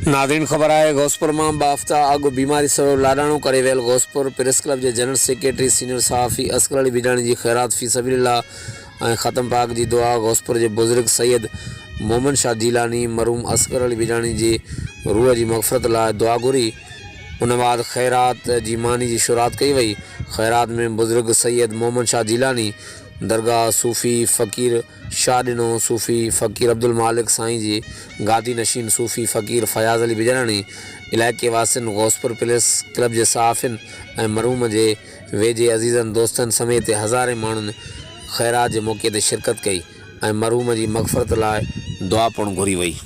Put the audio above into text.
Nadreen ख़बर है غوثپور में बाफ्ता अगु बीमारी सबब लाडाणो करे वियल غوثپور प्रेस क्लब के जनरल सेक्रेटरी सीनियर सहाफ़ी اصغر बजराणी की खैरात फी सबीलिल्लाह ऐं ख़त्म पाक की दुआ। غوثپور के बुजुर्ग सैयद मोहम्मद शाह जीलानी मरहूम اصغر बजराणी की रूह की मग़फ़रत लाइ दुआ घुरी। उन बाद खैरात जी मानी की शुरात कई वई। खैरात में बुजुर्ग सैयद मोहम्मद शाह जीलानी दरगाह सूफ़ी फ़कीर शाह ॾिनो सूफ़ी फ़कीर अब्दुल मालिक साईं जी गादी नशीन सूफ़ी फ़कीर फयाज़ अली बजराणी इलाइक़े वासियुनि غوثپور प्रेस क्लब के सहाफ़िन ऐं मरहूम के वेझे अज़ीज़नि दोस्तनि समेत हज़ारे माण्हुनि खैरात के मौक़े ते शिरकत कई ऐं मरहूम की मग़फ़रत लाइ दुआ पिणु घुरी वई।